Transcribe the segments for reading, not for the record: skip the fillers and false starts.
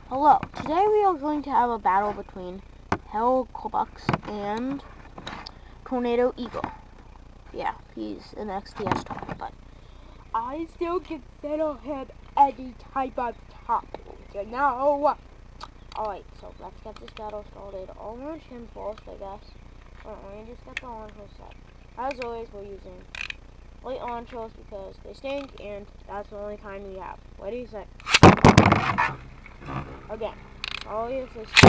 Hello, today we are going to have a battle between kerbecs and Tornado Eagle. Yeah, he's an XPS top, but I still consider him any type of top, you know? Alright, so let's get this battle started. I'll launch him first, I guess. Alright, let me just get the launcher set. As always, we're using light launchers because they stink, and that's the only kind we have. What do you say? Again, all you have to say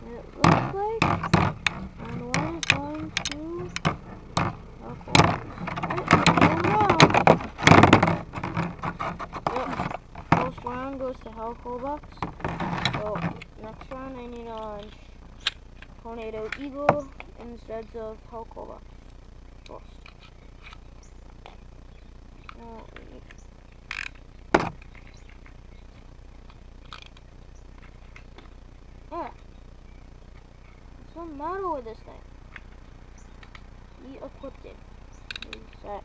it looks like and one is going to first round goes to kerbecs. So next round I need to launch Tornado Eagle instead of kerbecs first. Yeah. What's the matter with this thing? He equipped it. Reset.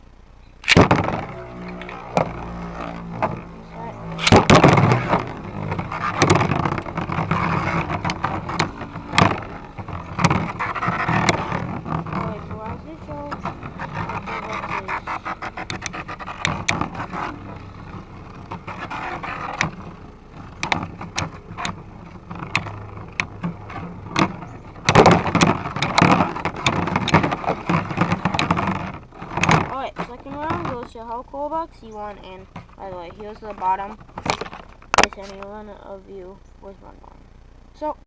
Second round goes to kerbecs. He won, and by the way, here's the bottom. If any one of you was wrong. So